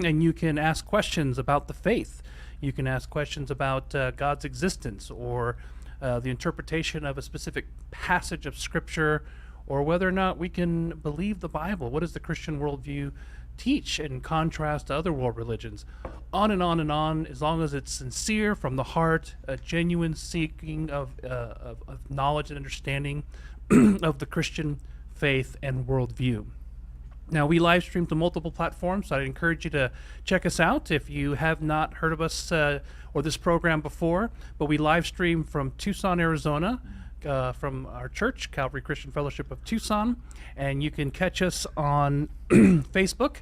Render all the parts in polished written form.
and you can ask questions about the faith. You can ask questions about God's existence, or the interpretation of a specific passage of Scripture, or whether or not we can believe the Bible. What does the Christian worldview teach in contrast to other world religions? On and on and on, as long as it's sincere from the heart, a genuine seeking of knowledge and understanding of the Christian faith and worldview. Now, we live stream to multiple platforms, so I'd encourage you to check us out if you have not heard of us or this program before. But we live stream from Tucson, Arizona, from our church, Calvary Christian Fellowship of Tucson. And you can catch us on Facebook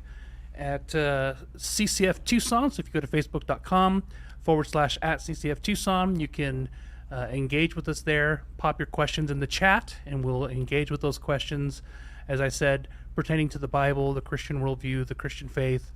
at CCF Tucson. So if you go to facebook.com/@CCF Tucson, you can engage with us there, pop your questions in the chat, and we'll engage with those questions, as I said, pertaining to the Bible, the Christian worldview, the Christian faith,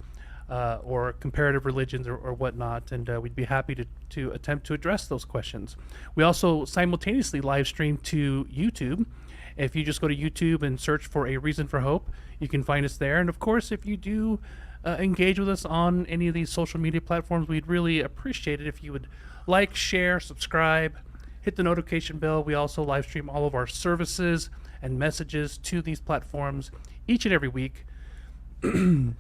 or comparative religions or whatnot, and we'd be happy to attempt to address those questions. We also simultaneously live stream to YouTube. If you just go to YouTube and search for A Reason for Hope, you can find us there. And of course, if you do engage with us on any of these social media platforms, we'd really appreciate it if you would like, share, subscribe, hit the notification bell. We also live stream all of our services and messages to these platforms each and every week. And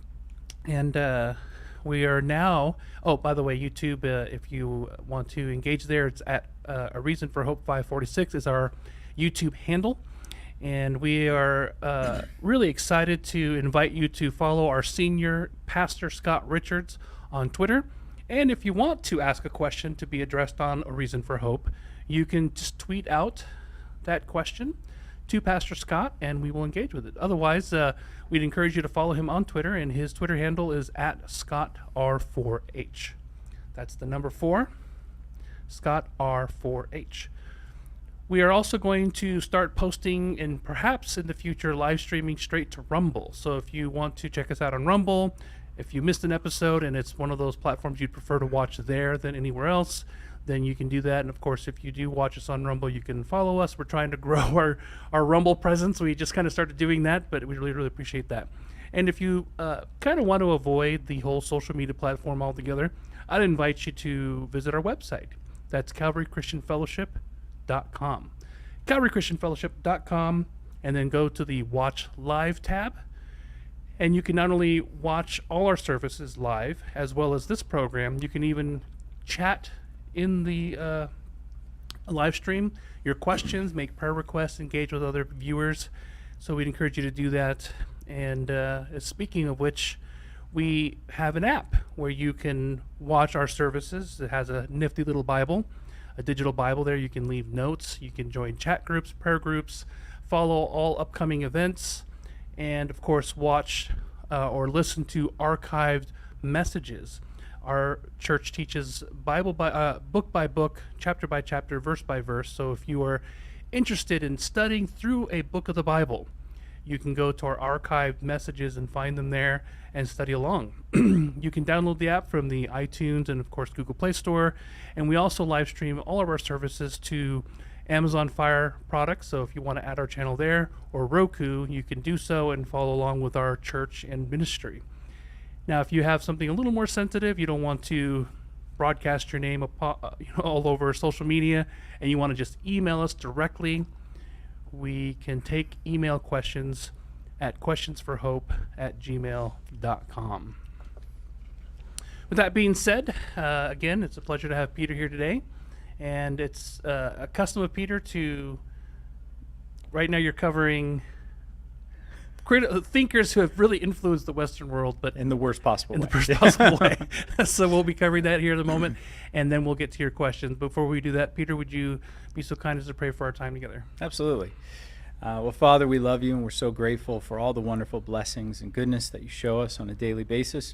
we are now, oh, by the way, YouTube, if you want to engage there, it's at A Reason for Hope 546 is our YouTube handle. And we are really excited to invite you to follow our senior pastor, Scott Richards, on Twitter. And if you want to ask a question to be addressed on A Reason for Hope, you can just tweet out that question to Pastor Scott, and we will engage with it. Otherwise, we'd encourage you to follow him on Twitter, and his Twitter handle is @ScottR4H. That's the number 4, ScottR4H. We are also going to start posting, and perhaps in the future, live streaming straight to Rumble. So if you want to check us out on Rumble, if you missed an episode and it's one of those platforms you'd prefer to watch there than anywhere else, then you can do that. And of course, if you do watch us on Rumble, you can follow us. We're trying to grow our Rumble presence. We just kind of started doing that, but we really, really appreciate that. And if you kind of want to avoid the whole social media platform altogether, I'd invite you to visit our website. That's CalvaryChristianFellowship.com. CalvaryChristianFellowship.com, and then go to the Watch Live tab. And you can not only watch all our services live, as well as this program, you can even chat in the live stream your questions, make prayer requests, engage with other viewers. So we'd encourage you to do that. And speaking of which, we have an app where you can watch our services. It has a nifty little Bible, a digital Bible there. You can leave notes, you can join chat groups, prayer groups, follow all upcoming events, and of course watch or listen to archived messages. Our church teaches Bible by book by book, chapter by chapter, verse by verse. So if you are interested in studying through a book of the Bible, you can go to our archived messages and find them there and study along. You can download the app from the iTunes and of course Google Play Store. And we also live stream all of our services to Amazon Fire products. So if you want to add our channel there, or Roku, you can do so and follow along with our church and ministry. Now, if you have something a little more sensitive, you don't want to broadcast your name all over social media, and you want to just email us directly, we can take email questions at questionsforhope@gmail.com. With that being said, again, it's a pleasure to have Peter here today. And it's a custom of Peter to, right now you're covering thinkers who have really influenced the Western world, but in the worst possible way. In the worst possible way. So we'll be covering that here in a moment, and then we'll get to your questions. Before we do that, Peter, would you be so kind as to pray for our time together? Absolutely. Well, Father, we love you, and we're so grateful for all the wonderful blessings and goodness that you show us on a daily basis.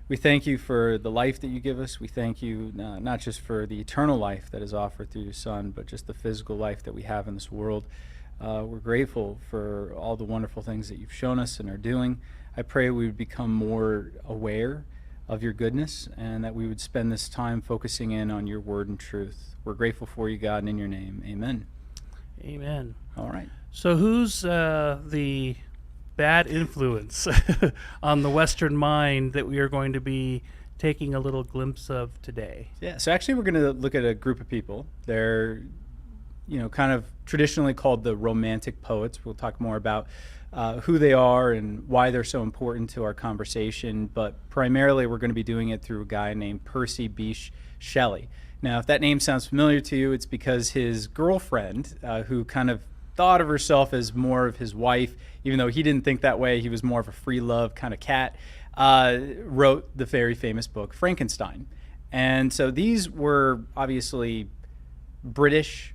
We thank you for the life that you give us. We thank you not just for the eternal life that is offered through your Son, but just the physical life that we have in this world. We're grateful for all the wonderful things that you've shown us and are doing. I pray we would become more aware of your goodness, and that we would spend this time focusing in on your word and truth. We're grateful for you, God, and in your name. Amen. Amen. All right. So who's the bad influence on the Western mind that we are going to be taking a little glimpse of today. Yeah, so actually we're going to look at a group of people. They're, kind of traditionally called the Romantic poets. We'll talk more about who they are and why they're so important to our conversation, but primarily we're going to be doing it through a guy named Percy Bysshe Shelley. Now, if that name sounds familiar to you, it's because his girlfriend, who kind of thought of herself as more of his wife, even though he didn't think that way, he was more of a free love kind of cat, wrote the very famous book Frankenstein. And so these were obviously British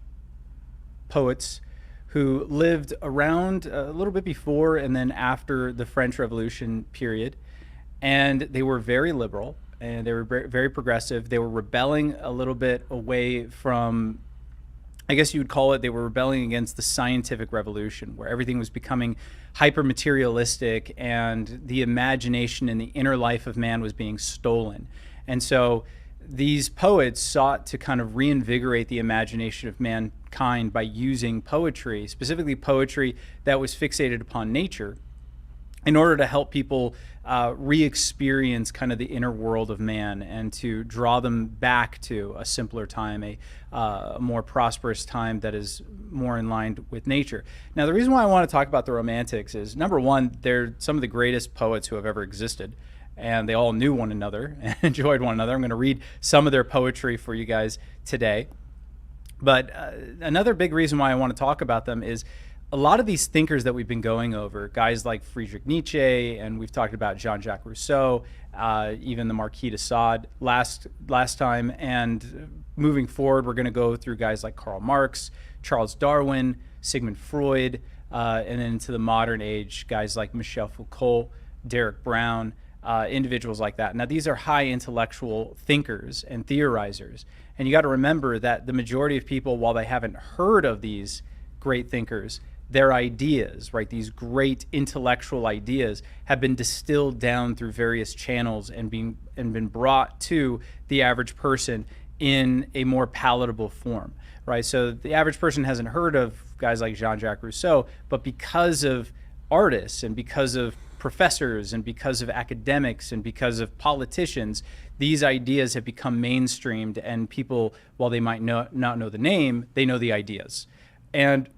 poets who lived around a little bit before and then after the French Revolution period. And they were very liberal and they were very progressive. They were rebelling a little bit away from, I guess you would call it, they were rebelling against the scientific revolution, where everything was becoming hyper materialistic and the imagination and the inner life of man was being stolen. And so these poets sought to kind of reinvigorate the imagination of mankind by using poetry, specifically poetry that was fixated upon nature, in order to help people re-experience kind of the inner world of man and to draw them back to a simpler time, a more prosperous time that is more in line with nature. Now, the reason why I want to talk about the Romantics is, number one, they're some of the greatest poets who have ever existed, and they all knew one another and enjoyed one another. I'm going to read some of their poetry for you guys today. But another big reason why I want to talk about them is a lot of these thinkers that we've been going over, guys like Friedrich Nietzsche, and we've talked about Jean-Jacques Rousseau, even the Marquis de Sade last time, and moving forward, we're going to go through guys like Karl Marx, Charles Darwin, Sigmund Freud, and then into the modern age, guys like Michel Foucault, Derek Brown, individuals like that. Now, these are high intellectual thinkers and theorizers, and you got to remember that the majority of people, while they haven't heard of these great thinkers, their ideas, right, these great intellectual ideas have been distilled down through various channels and been brought to the average person in a more palatable form, right? So the average person hasn't heard of guys like Jean-Jacques Rousseau, but because of artists and because of professors and because of academics and because of politicians, these ideas have become mainstreamed, and people, while they might not know the name, they know the ideas. And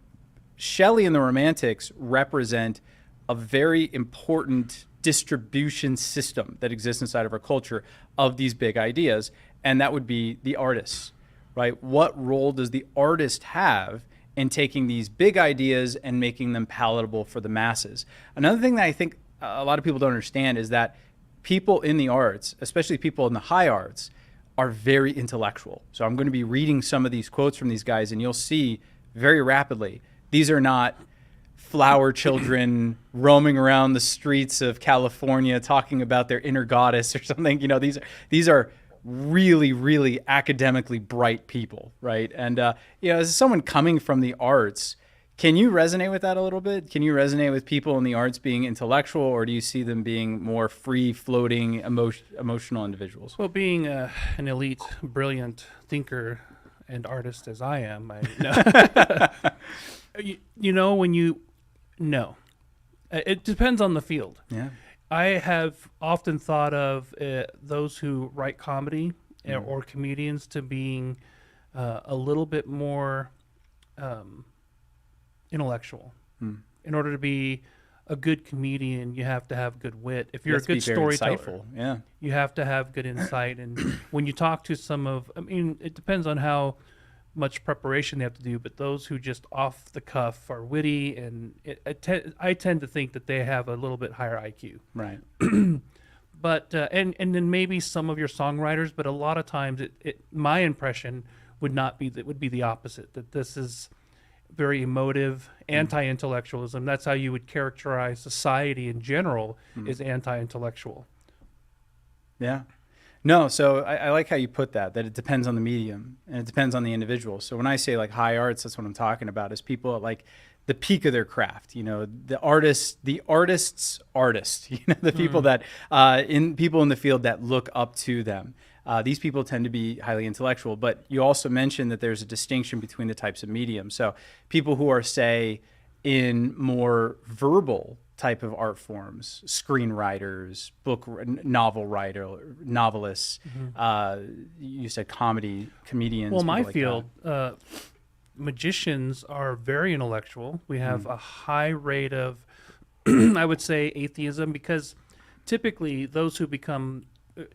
Shelley and the Romantics represent a very important distribution system that exists inside of our culture of these big ideas, and that would be the artists, right? What role does the artist have in taking these big ideas and making them palatable for the masses? Another thing that I think a lot of people don't understand is that people in the arts, especially people in the high arts, are very intellectual. So I'm going to be reading some of these quotes from these guys, and you'll see very rapidly these are not flower children roaming around the streets of California talking about their inner goddess or something. These are really, really academically bright people, right? And as someone coming from the arts, can you resonate with that a little bit? Can you resonate with people in the arts being intellectual, or do you see them being more free-floating, emotional individuals? Well, being an elite, brilliant thinker and artist as I am, it depends on the field. Yeah. I have often thought of those who write comedy or comedians to being a little bit more intellectual. In order to be a good comedian, you have to have good wit. If you're a good storyteller, you have to have good insight. And when you talk to it depends on how much preparation they have to do, but those who just off the cuff are witty, and I tend to think that they have a little bit higher IQ. Right. But and then maybe some of your songwriters, but a lot of times my impression would be the opposite, that this is very emotive, anti-intellectualism. That's how you would characterize society in general, is anti-intellectual. Yeah. No, so I like how you put that it depends on the medium and it depends on the individual. So when I say like high arts, that's what I'm talking about, is people at like the peak of their craft, the artist's artist, the people that, people in the field that look up to them. These people tend to be highly intellectual, but you also mentioned that there's a distinction between the types of mediums. So people who are, say, in more verbal type of art forms, screenwriters, novel writer, novelists, you said comedians. Well, my people like field, magicians are very intellectual. We have a high rate of, I would say, atheism, because typically those who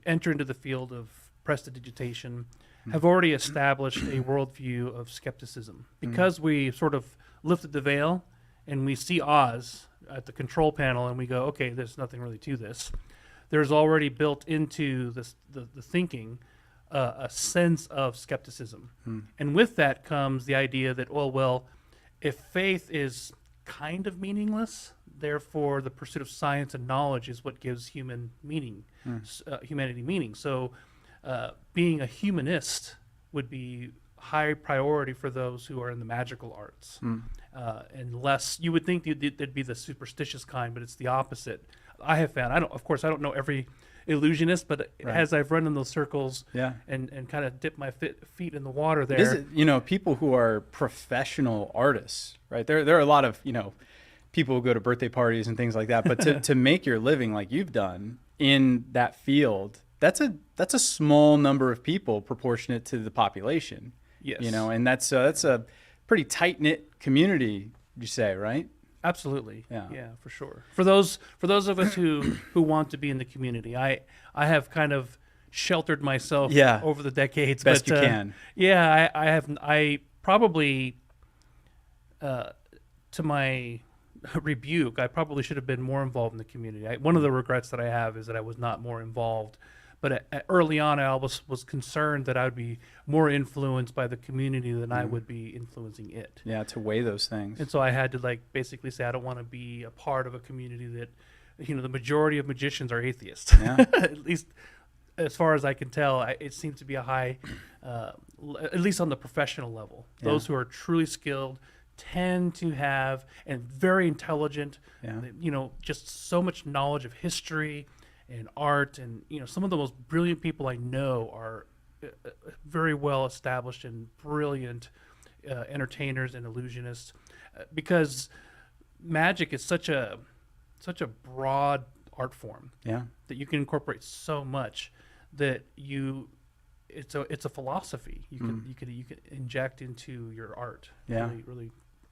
enter into the field of prestidigitation have already established a worldview of skepticism. Because we sort of lifted the veil and we see Oz at the control panel and we go, okay, there's nothing really to this. There's already built into this, the thinking a sense of skepticism. And with that comes the idea that, well, if faith is kind of meaningless, therefore the pursuit of science and knowledge is what gives humanity meaning. So being a humanist would be high priority for those who are in the magical arts. Unless you would think there'd be the superstitious kind, but it's the opposite. I have found, of course, I don't know every illusionist, but as I've run in those circles and kind of dipped my feet in the water there. People who are professional artists, right? There are a lot of, people who go to birthday parties and things like that, but to make your living like you've done in that field, that's a small number of people proportionate to the population. Yes. And that's a pretty tight-knit community, you say, right? Absolutely. Yeah, for sure. For those of us who want to be in the community, I have kind of sheltered myself over the decades. Best you can. Yeah, I probably, to my rebuke, I probably should have been more involved in the community. One of the regrets that I have is that I was not more involved. But early on, I always was concerned that I would be more influenced by the community than I would be influencing it. Yeah, to weigh those things. And so I had to basically say I don't want to be a part of a community that, the majority of magicians are atheists. Yeah. At least as far as I can tell, it seems to be a high, at least on the professional level. Those who are truly skilled tend to have, and very intelligent, just so much knowledge of history and art, and some of the most brilliant people I know are very well established and brilliant entertainers and illusionists, because magic is such a broad art form that you can incorporate so much that it's a philosophy you can inject into your art.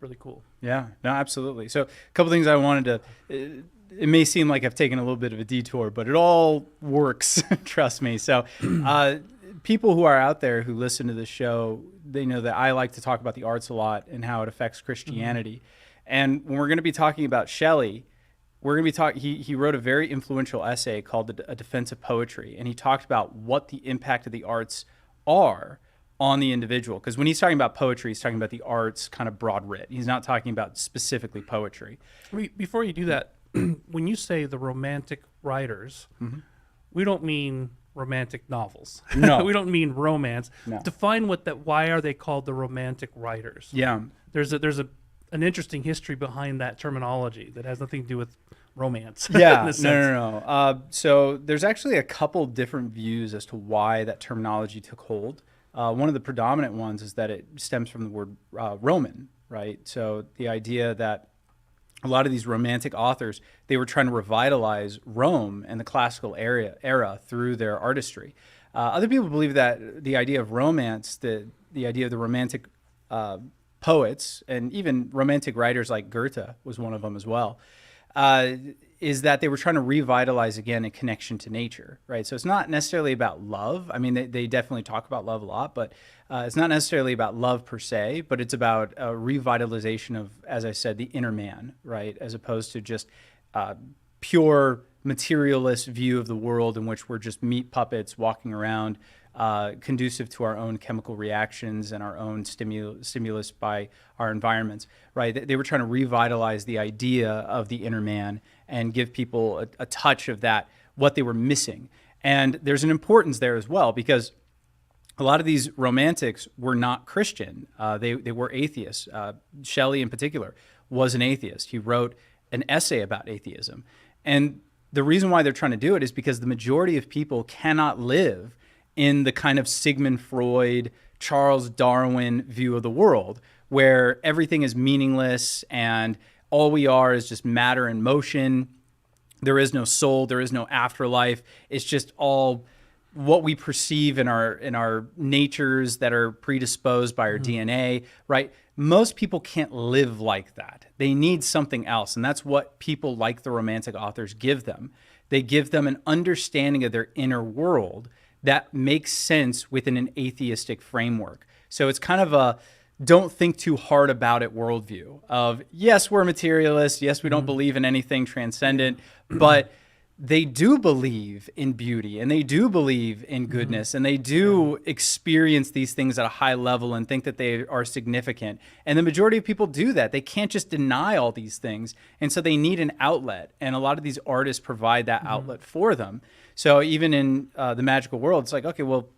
Really cool. Yeah, no, absolutely. So a couple things I wanted to, it may seem like I've taken a little bit of a detour, but it all works, trust me. So people who are out there who listen to this show, they know that I like to talk about the arts a lot and how it affects Christianity. And when we're going to be talking about Shelley, we're going to be talking, he wrote a very influential essay called A Defense of Poetry, and he talked about what the impact of the arts are on the individual. Because when he's talking about poetry, he's talking about the arts kind of broad writ. He's not talking about specifically poetry. Before you do that, when you say the romantic writers, we don't mean romantic novels. No. We don't mean romance. No. Define why are they called the romantic writers? Yeah. There's an interesting history behind that terminology that has nothing to do with romance. Yeah, no. So there's actually a couple different views as to why that terminology took hold. One of the predominant ones is that it stems from the word Roman, right? So the idea that a lot of these romantic authors, they were trying to revitalize Rome and the classical era through their artistry. Other people believe that the idea of romance, the idea of the romantic poets, and even romantic writers like Goethe was one of them as well, is that they were trying to revitalize again a connection to nature, right? So it's not necessarily about love. I mean, they definitely talk about love a lot, but it's not necessarily about love per se, but it's about a revitalization of, as I said, the inner man, right? As opposed to just pure materialist view of the world in which we're just meat puppets walking around, conducive to our own chemical reactions and our own stimulus by our environments, right? They were trying to revitalize the idea of the inner man and give people a touch of that, what they were missing. And there's an importance there as well, because a lot of these romantics were not Christian. They were atheists. Shelley in particular was an atheist. He wrote an essay about atheism. And the reason why they're trying to do it is because the majority of people cannot live in the kind of Sigmund Freud, Charles Darwin view of the world, where everything is meaningless and all we are is just matter and motion. There is no soul. There is no afterlife. It's just all what we perceive in our natures that are predisposed by our DNA, right? Most people can't live like that. They need something else. And that's what people like the Romantic authors give them. They give them an understanding of their inner world that makes sense within an atheistic framework. So it's kind of a don't think too hard about it worldview of, yes, we're materialists. Yes, we don't believe in anything transcendent, but they do believe in beauty and they do believe in goodness and they do experience these things at a high level and think that they are significant. And the majority of people do that. They can't just deny all these things. And so they need an outlet. And a lot of these artists provide that outlet for them. So even in the magical world, it's like, okay, well,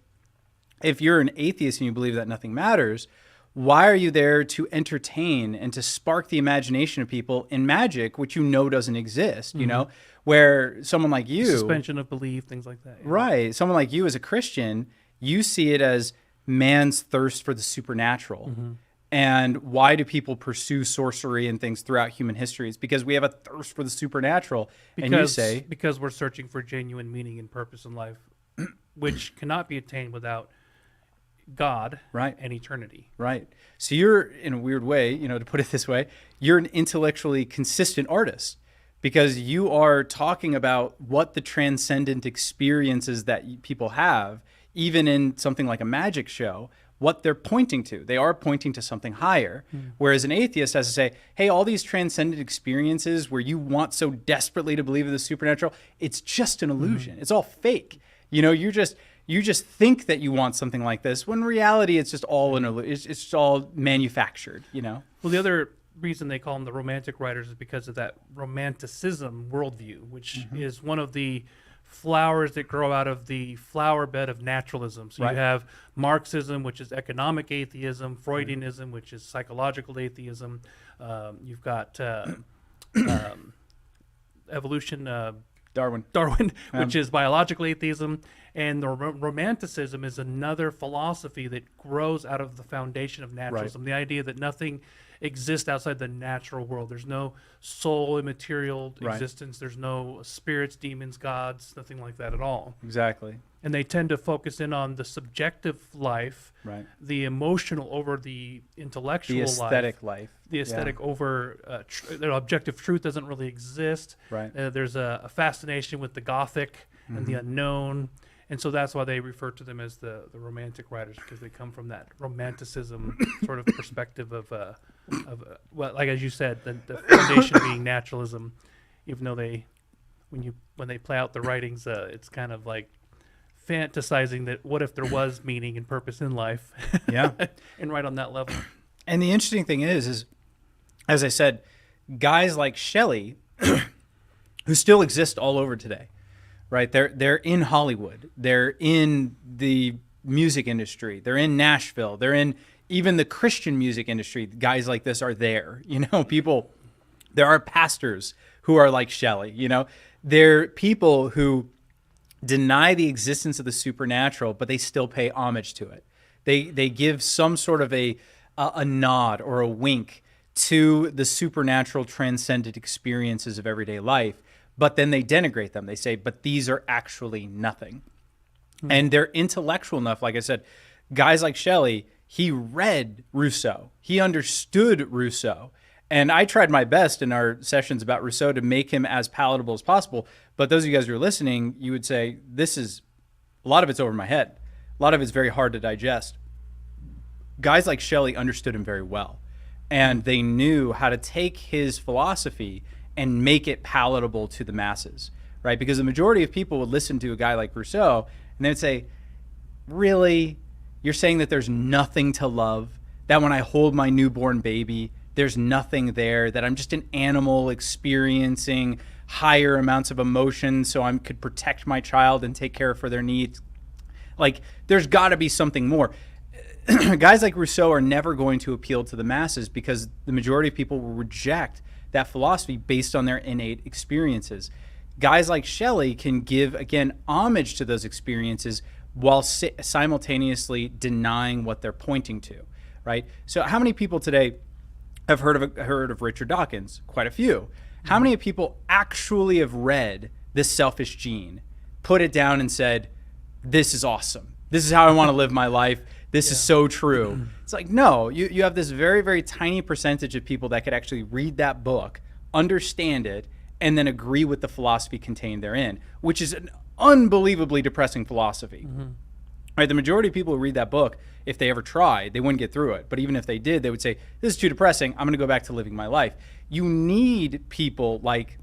if you're an atheist and you believe that nothing matters, why are you there to entertain and to spark the imagination of people in magic, which you know doesn't exist, you know, where someone like you... Suspension of belief, things like that. Yeah. Right. Someone like you as a Christian, you see it as man's thirst for the supernatural. And why do people pursue sorcery and things throughout human history? It's because we have a thirst for the supernatural. And you say... Because we're searching for genuine meaning and purpose in life, which cannot be attained without God and eternity. Right. So you're, in a weird way, you know, to put it this way, you're an intellectually consistent artist because you are talking about what the transcendent experiences that people have, even in something like a magic show, what they're pointing to. They are pointing to something higher. Whereas an atheist has to say, hey, all these transcendent experiences where you want so desperately to believe in the supernatural, it's just an illusion. It's all fake. You know, you just think that you want something like this, when in reality it's just all it's just all manufactured, you know? Well, the other reason they call them the Romantic writers is because of that Romanticism worldview, which is one of the flowers that grow out of the flower bed of naturalism. So you have Marxism, which is economic atheism, Freudianism, which is psychological atheism. You've got evolution... Darwin, which is biological atheism, and the Romanticism is another philosophy that grows out of the foundation of naturalism. The idea that nothing exists outside the natural world. There's no soul, immaterial existence. There's no spirits, demons, gods, nothing like that at all. Exactly. And they tend to focus in on the subjective life, the emotional over the intellectual life. The aesthetic life. The aesthetic over objective truth doesn't really exist. There's a fascination with the Gothic and the unknown. And so that's why they refer to them as the Romantic writers, because they come from that Romanticism sort of perspective of well, like as you said, the foundation being naturalism. Even though when they play out the writings, it's kind of like fantasizing that what if there was meaning and purpose in life. And right on that level. And the interesting thing is as I said, guys like Shelley, who still exist all over today, right? They're in Hollywood. They're in the music industry. They're in Nashville. They're in even the Christian music industry. Guys like this are there. You know, there are pastors who are like Shelley. You know, they're people who deny the existence of the supernatural, but they still pay homage to it. They give some sort of a nod or a wink to the supernatural transcendent experiences of everyday life, but then they denigrate them. They say, but these are actually nothing. And they're intellectual enough, like I said, guys like Shelley, he read Rousseau. He understood Rousseau. And I tried my best in our sessions about Rousseau to make him as palatable as possible. But those of you guys who are listening, you would say, a lot of it's over my head. A lot of it's very hard to digest. Guys like Shelley understood him very well. And they knew how to take his philosophy and make it palatable to the masses, right? Because the majority of people would listen to a guy like Rousseau and they would say, really? You're saying that there's nothing to love? That when I hold my newborn baby, there's nothing there, that I'm just an animal experiencing higher amounts of emotion so I could protect my child and take care for their needs? Like, there's got to be something more. Guys like Rousseau are never going to appeal to the masses because the majority of people will reject that philosophy based on their innate experiences. Guys like Shelley can give, again, homage to those experiences while simultaneously denying what they're pointing to, right? So how many people today have heard of Richard Dawkins? Quite a few. How many people actually have read This Selfish Gene, put it down and said, this is awesome. This is how I want to live my life. This is so true. It's like, no, you have this very, very tiny percentage of people that could actually read that book, understand it, and then agree with the philosophy contained therein, which is an unbelievably depressing philosophy. Right? The majority of people who read that book, if they ever tried, they wouldn't get through it. But even if they did, they would say, this is too depressing. I'm going to go back to living my life. You need people like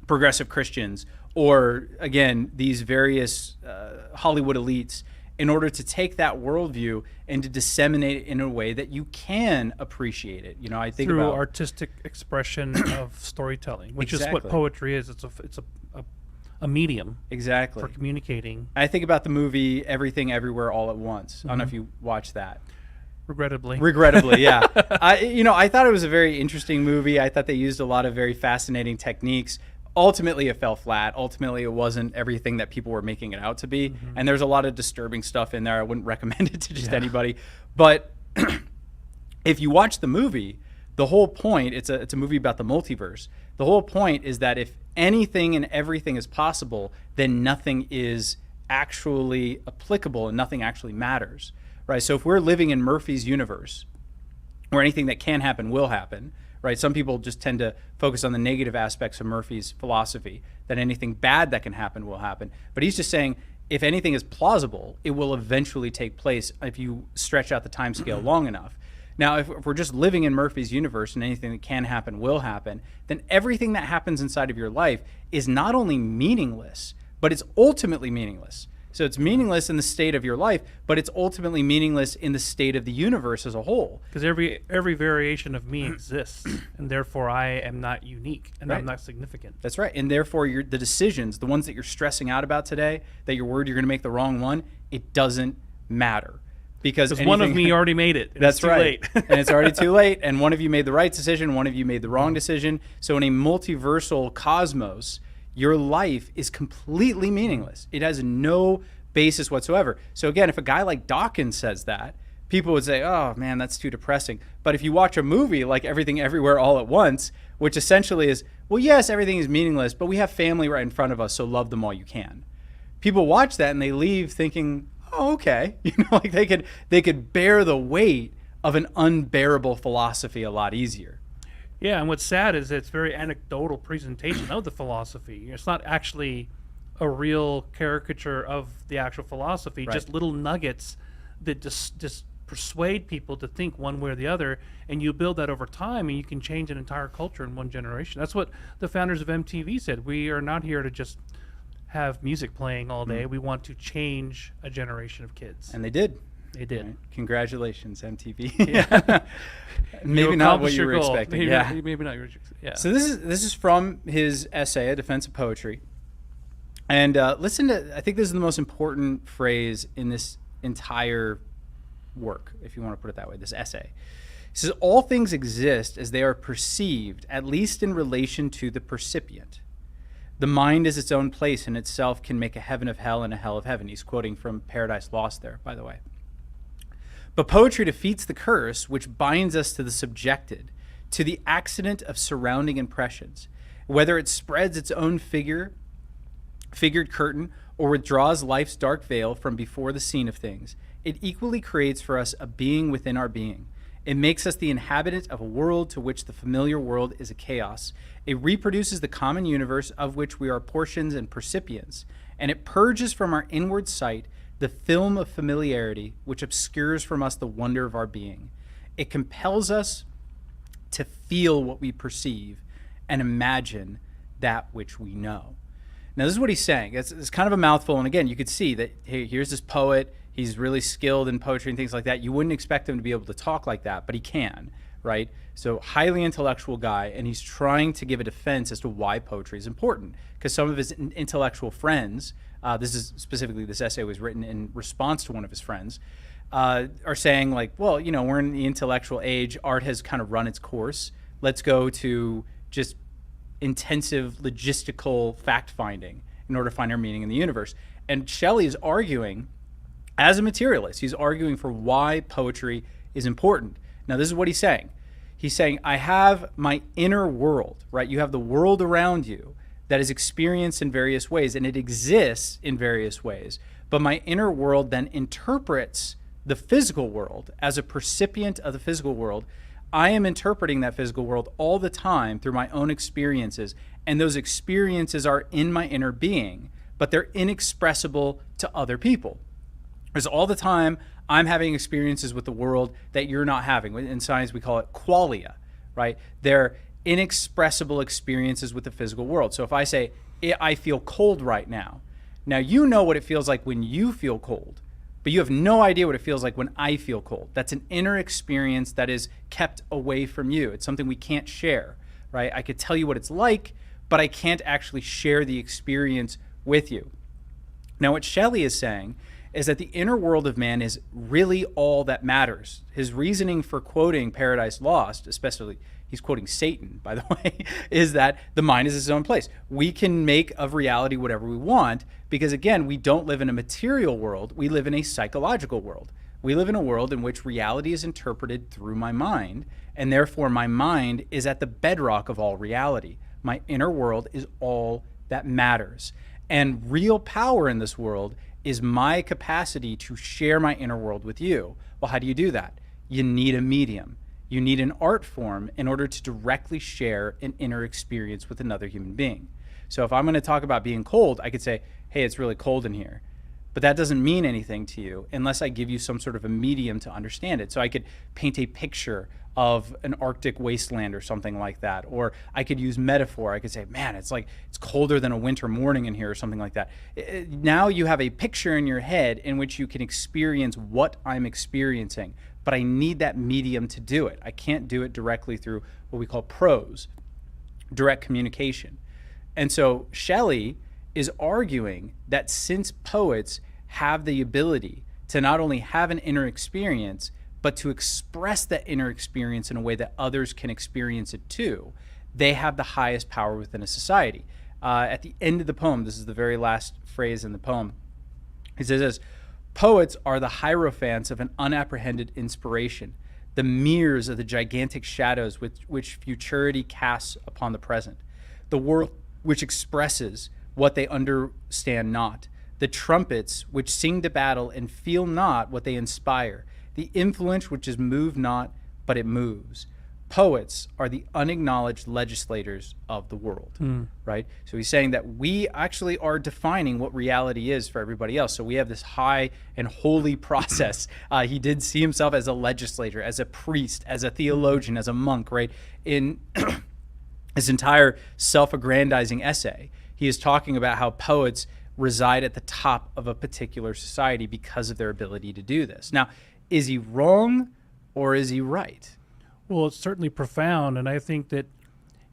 progressive Christians or, again, these various Hollywood elites in order to take that worldview and to disseminate it in a way that you can appreciate it. You know, I think through about artistic expression of storytelling, which is Exactly. what poetry is. It's a medium exactly. for communicating. I think about the movie Everything Everywhere All at Once. I don't know if you watched that. Regrettably, yeah. I thought it was a very interesting movie. I thought they used a lot of very fascinating techniques. Ultimately, it fell flat. Ultimately, it wasn't everything that people were making it out to be. And there's a lot of disturbing stuff in there. I wouldn't recommend it to just anybody. But if you watch the movie, the whole point, it's a movie about the multiverse. The whole point is that if anything and everything is possible, then nothing is actually applicable and nothing actually matters. Right? So if we're living in Murphy's universe, where anything that can happen will happen, right? Some people just tend to focus on the negative aspects of Murphy's philosophy, that anything bad that can happen will happen. But he's just saying, if anything is plausible, it will eventually take place if you stretch out the time scale long enough. Now, if we're just living in Murphy's universe and anything that can happen will happen, then everything that happens inside of your life is not only meaningless, but it's ultimately meaningless. So it's meaningless in the state of your life, but it's ultimately meaningless in the state of the universe as a whole. Because every variation of me exists, and therefore I am not unique, and I'm not significant. That's right. And therefore, the decisions, the ones that you're stressing out about today, that you're worried you're going to make the wrong one, it doesn't matter. Because one of me already made it. And That's it's too right. late. And it's already too late. And one of you made the right decision, one of you made the wrong decision. So in a multiversal cosmos, your life is completely meaningless. It has no basis whatsoever. So again, if a guy like Dawkins says that, people would say, oh man, that's too depressing. But if you watch a movie like Everything Everywhere All at Once, which essentially is, well, yes, everything is meaningless, but we have family right in front of us, so love them all you can. People watch that and they leave thinking, oh, okay. Like they could bear the weight of an unbearable philosophy a lot easier. Yeah, and what's sad is it's very anecdotal presentation of the philosophy. It's not actually a real caricature of the actual philosophy, just little nuggets that just persuade people to think one way or the other, and you build that over time, and you can change an entire culture in one generation. That's what the founders of MTV said. We are not here to just have music playing all day. We want to change a generation of kids. And they did. They did. Right. Congratulations, MTV. Yeah. Maybe not what you were expecting. Maybe not. Yeah. So this is from his essay, A Defense of Poetry. And listen to, I think this is the most important phrase in this entire work, if you want to put it that way, this essay. It says, all things exist as they are perceived, at least in relation to the percipient. The mind is its own place and itself can make a heaven of hell and a hell of heaven. He's quoting from Paradise Lost there, by the way. But poetry defeats the curse which binds us to the subjected, to the accident of surrounding impressions, whether it spreads its own figured curtain or withdraws life's dark veil from before the scene of things. It equally creates for us a being within our being. It makes us the inhabitant of a world to which the familiar world is a chaos. It reproduces the common universe of which we are portions and percipients, and it purges from our inward sight the film of familiarity which obscures from us the wonder of our being. It compels us to feel what we perceive and imagine that which we know. Now, this is what he's saying. It's kind of a mouthful, and again, you could see that, hey, here's this poet. He's really skilled in poetry and things like that. You wouldn't expect him to be able to talk like that, but he can, right? So highly intellectual guy, and he's trying to give a defense as to why poetry is important. Because some of his intellectual friends, this essay was written in response to one of his friends, are saying like, well, we're in the intellectual age. Art has kind of run its course. Let's go to just intensive logistical fact-finding in order to find our meaning in the universe. And Shelley is arguing, as a materialist, he's arguing for why poetry is important. Now, this is what he's saying. He's saying, I have my inner world, right? You have the world around you that is experienced in various ways, and it exists in various ways. But my inner world then interprets the physical world as a percipient of the physical world. I am interpreting that physical world all the time through my own experiences, and those experiences are in my inner being, but they're inexpressible to other people. Because all the time I'm having experiences with the world that you're not having. In science, we call it qualia, right? They're inexpressible experiences with the physical world. So if I say, I feel cold right now, now you know what it feels like when you feel cold, but you have no idea what it feels like when I feel cold. That's an inner experience that is kept away from you. It's something we can't share, right? I could tell you what it's like, but I can't actually share the experience with you. Now, what Shelley is saying is that the inner world of man is really all that matters. His reasoning for quoting Paradise Lost, especially he's quoting Satan, by the way, is that the mind is its own place. We can make of reality whatever we want because, again, we don't live in a material world. We live in a psychological world. We live in a world in which reality is interpreted through my mind, and therefore my mind is at the bedrock of all reality. My inner world is all that matters. And real power in this world is my capacity to share my inner world with you. Well, how do you do that? You need a medium. You need an art form in order to directly share an inner experience with another human being. So if I'm going to talk about being cold, I could say, hey, it's really cold in here. But that doesn't mean anything to you unless I give you some sort of a medium to understand it. So I could paint a picture of an Arctic wasteland or something like that. Or I could use metaphor. I could say, man, it's colder than a winter morning in here or something like that. Now you have a picture in your head in which you can experience what I'm experiencing. But I need that medium to do it. I can't do it directly through what we call prose, direct communication. And so Shelley is arguing that since poets have the ability to not only have an inner experience, but to express that inner experience in a way that others can experience it too, they have the highest power within a society. At the end of the poem, this is the very last phrase in the poem, he says this, poets are the hierophants of an unapprehended inspiration, the mirrors of the gigantic shadows which futurity casts upon the present, the world which expresses what they understand not, the trumpets which sing to battle and feel not what they inspire, the influence which is moved not, but it moves. Poets are the unacknowledged legislators of the world, right? So he's saying that we actually are defining what reality is for everybody else. So we have this high and holy process. He did see himself as a legislator, as a priest, as a theologian, as a monk, right? In his entire self-aggrandizing essay, he is talking about how poets reside at the top of a particular society because of their ability to do this. Now, is he wrong or is he right? Well, it's certainly profound, and I think that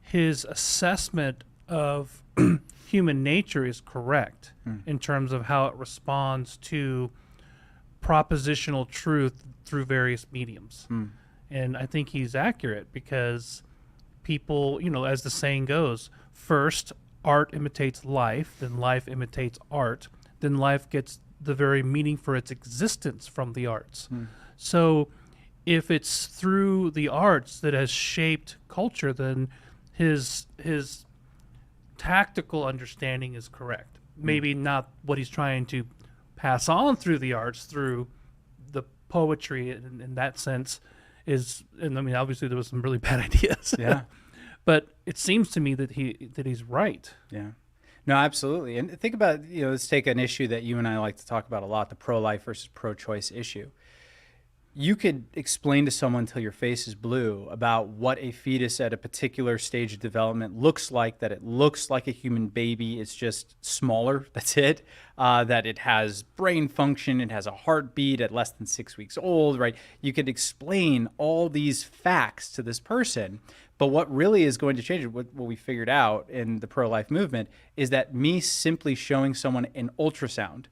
his assessment of human nature is correct in terms of how it responds to propositional truth through various mediums. And I think he's accurate because people, as the saying goes, first art imitates life, then life imitates art, then life gets the very meaning for its existence from the arts. So if it's through the arts that has shaped culture, then his tactical understanding is correct. Maybe not what he's trying to pass on through the arts, through the poetry in that sense is, and I mean, obviously there was some really bad ideas. Yeah. But it seems to me that he's right. Yeah. No, absolutely. And think about, let's take an issue that you and I like to talk about a lot, the pro-life versus pro-choice issue. You could explain to someone till your face is blue about what a fetus at a particular stage of development looks like, that it looks like a human baby. It's just smaller. That's it. That it has brain function. It has a heartbeat at less than 6 weeks old, right? You could explain all these facts to this person. But what really is going to change it, what we figured out in the pro-life movement, is that me simply showing someone an ultrasound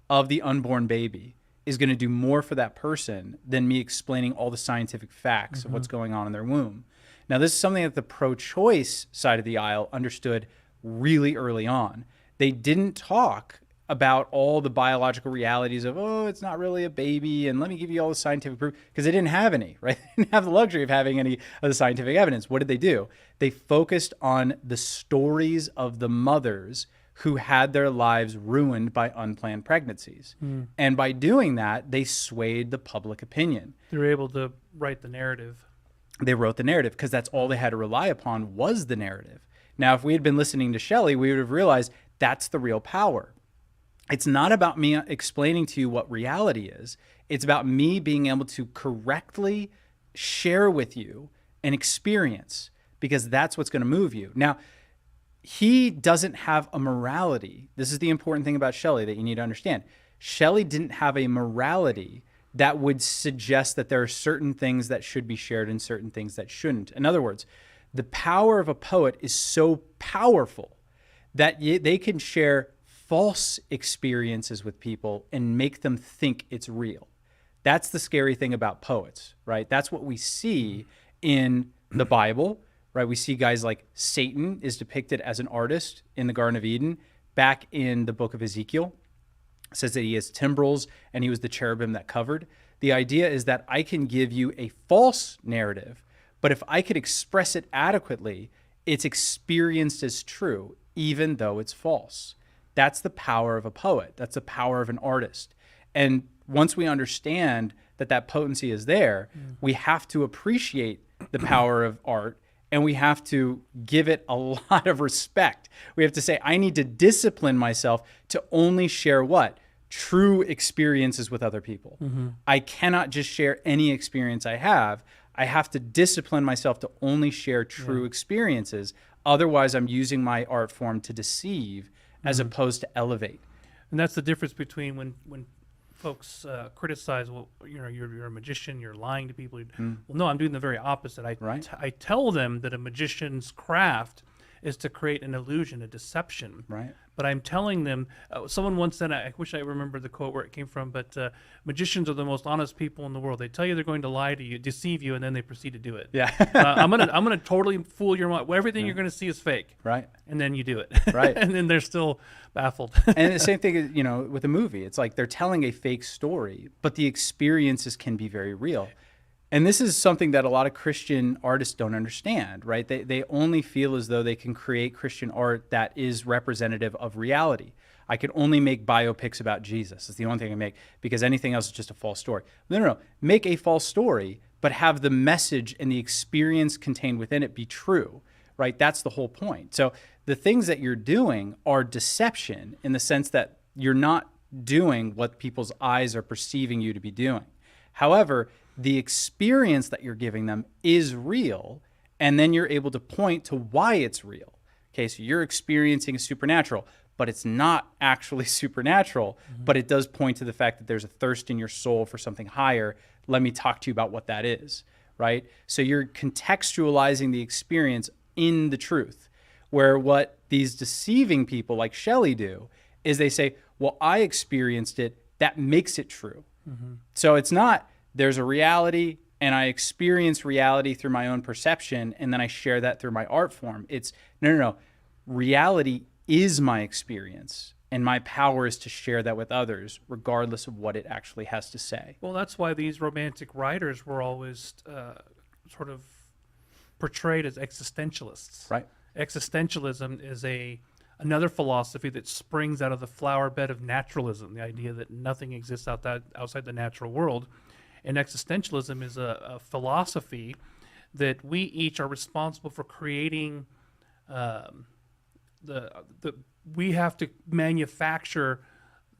of the unborn baby is going to do more for that person than me explaining all the scientific facts of what's going on in their womb. Now, this is something that the pro-choice side of the aisle understood really early on. They didn't talk about all the biological realities of, oh, it's not really a baby, and let me give you all the scientific proof, because they didn't have any, right? They didn't have the luxury of having any of the scientific evidence. What did they do? They focused on the stories of the mothers who had their lives ruined by unplanned pregnancies. And by doing that, they swayed the public opinion. They were able to write the narrative. They wrote the narrative because that's all they had to rely upon was the narrative. Now, if we had been listening to Shelley, we would have realized that's the real power. It's not about me explaining to you what reality is. It's about me being able to correctly share with you an experience, because that's what's going to move you. Now, he doesn't have a morality. This is the important thing about Shelley that you need to understand. Shelley didn't have a morality that would suggest that there are certain things that should be shared and certain things that shouldn't. In other words, the power of a poet is so powerful that they can share false experiences with people and make them think it's real. That's the scary thing about poets, right? That's what we see in the Bible, right? We see guys like Satan is depicted as an artist in the Garden of Eden. Back in the book of Ezekiel, it says that he has timbrels and he was the cherubim that covered. The idea is that I can give you a false narrative, but if I could express it adequately, it's experienced as true, even though it's false. That's the power of a poet. That's the power of an artist. And once we understand that that potency is there, we have to appreciate the power of art, and we have to give it a lot of respect. We have to say, I need to discipline myself to only share what? True experiences with other people. I cannot just share any experience I have. I have to discipline myself to only share true experiences. Otherwise, I'm using my art form to deceive as opposed to elevate. And that's the difference between when folks criticize, well, you're a magician, you're lying to people. Well, no, I'm doing the very opposite. I tell them that a magician's craft is to create an illusion, a deception. Right. But I'm telling them, someone once said, I wish I remember the quote where it came from, but magicians are the most honest people in the world. They tell you they're going to lie to you, deceive you, and then they proceed to do it. Yeah. I'm gonna totally fool your mind. Everything you're gonna see is fake. Right. And then you do it. Right. And then they're still baffled. And the same thing, with a movie. It's like they're telling a fake story, but the experiences can be very real. And this is something that a lot of Christian artists don't understand, right? They only feel as though they can create Christian art that is representative of reality. I can only make biopics about Jesus. It's the only thing I make, because anything else is just a false story. No. Make a false story, but have the message and the experience contained within it be true, right? That's the whole point. So the things that you're doing are deception in the sense that you're not doing what people's eyes are perceiving you to be doing. However, the experience that you're giving them is real, and then you're able to point to why it's real. Okay, so you're experiencing a supernatural, but it's not actually supernatural, but it does point to the fact that there's a thirst in your soul for something higher. Let me talk to you about what that is, right? So you're contextualizing the experience in the truth, where what these deceiving people like Shelley do is they say, well, I experienced it, that makes it true. So it's not, there's a reality and I experience reality through my own perception and then I share that through my art form. It's no. Reality is my experience, and my power is to share that with others regardless of what it actually has to say. Well, that's why these romantic writers were always sort of portrayed as existentialists. Right. Existentialism is another philosophy that springs out of the flower bed of naturalism, the idea that nothing exists outside the natural world. And existentialism is a philosophy that we each are responsible for creating. We have to manufacture